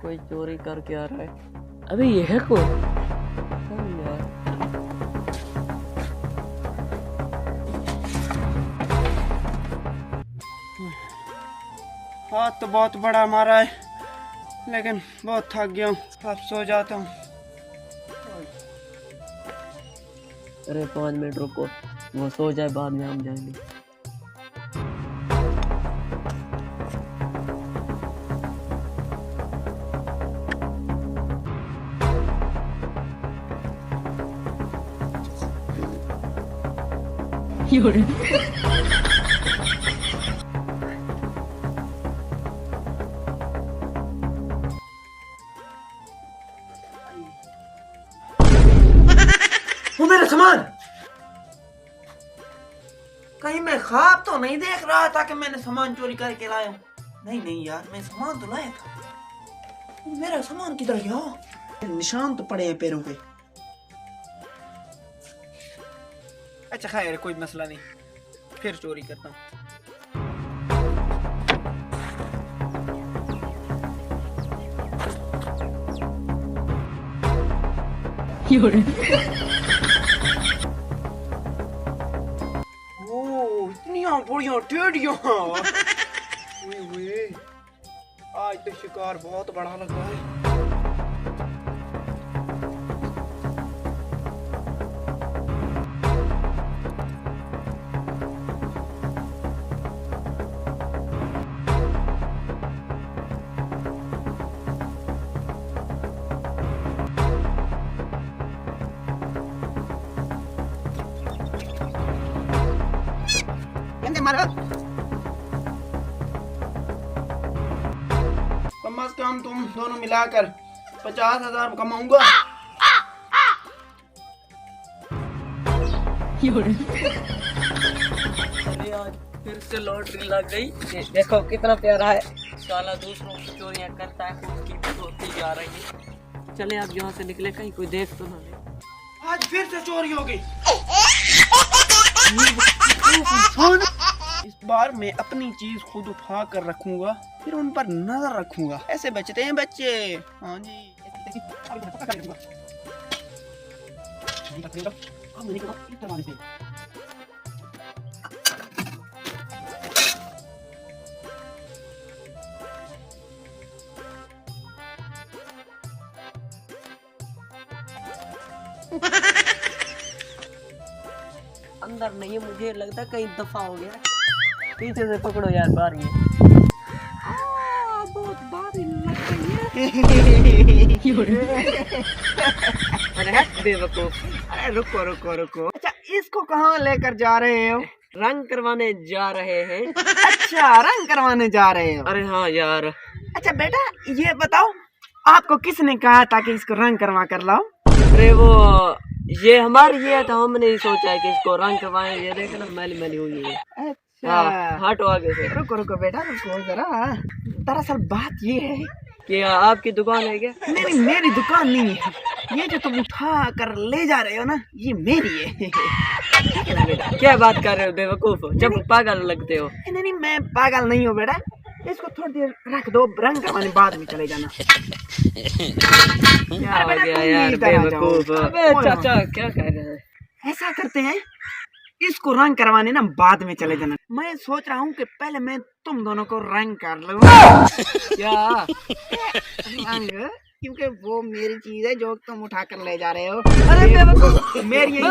कोई चोरी करके आ रहा है। अबे ये है कौन? पता नहीं यार। हाथ तो बहुत बड़ा मारा है, लेकिन बहुत थक गया हूँ। अब सो जाता हूँ। अरे 5 मिनट रुको, वो सो जाए बाद में हम जाएंगे। वो मेरा सामान कहीं मैं ख्वाब तो नहीं देख रहा था कि मैंने सामान चोरी करके लाया। नहीं नहीं यार, मैं सामान तो लाया था। मेरा सामान किधर गया? निशान तो पड़े हैं पैरों पे। अच्छा खैर, कोई मसला नहीं, फिर चोरी करता हूँ। इतनी बढ़िया टेढ़ियां। आज तो शिकार बहुत बड़ा लगा है। कम से कम तुम दोनों मिलाकर 50,000 कमाऊंगा। अरे आज फिर से लॉटरी लग गई। देखो कितना प्यारा है। साला दूसरों की चोरियां करता है, खुद की भी होती जा रही है। चले आप यहाँ से निकले, कहीं कोई देख तो ना ले। आज फिर से चोरी हो गई। इस बार मैं अपनी चीज खुद उठा कर रखूंगा, फिर उन पर नजर रखूंगा। ऐसे बचते हैं बच्चे। हाँ जी। अंदर नहीं, मुझे लगता कहीं दफा हो गया। पीछे से पकड़ो यार, बारी है। बहुत बारी लग गई है। अरे बेवकूफ। अरे रुको रुको रुको। अच्छा, इसको कहाँ लेकर जा रहे हो? रंग करवाने जा रहे हैं। अच्छा, रंग करवाने जा रहे हो? अरे हाँ यार। अच्छा बेटा, ये बताओ, आपको किसने कहा था कि इसको रंग करवा कर लाओ? अरे वो ये हमारी ये तो हमने ही सोचा है कि इसको रंग करवाएं। ये देखना मैली मैली हुई है। अच्छा। हाँ, हटो आगे से। रुको रुको बेटा, रुको जरा। दरअसल बात ये है कि आपकी दुकान है क्या? नहीं, मेरी दुकान नहीं है। ये जो तुम उठा कर ले जा रहे हो ना, ये मेरी है। क्या बात कर रहे हो बेवकूफ? जब पागल लगते हो। नहीं, मैं पागल नहीं हूँ बेटा। इसको थोड़ी देर रख दो, रंग करवाने बाद में चले जाना। क्या हो गया यार बेवकूफ? अबे चाचा क्या कह रहे हैं? ऐसा करते हैं, इसको रंग करवाने ना बाद में चले जाना। मैं सोच रहा हूँ कि पहले मैं तुम दोनों को रंग कर लूँ। क्या रंग? क्योंकि वो मेरी चीज है जो तुम उठा कर ले जा रहे हो। अरे बेवकूफ, मेरी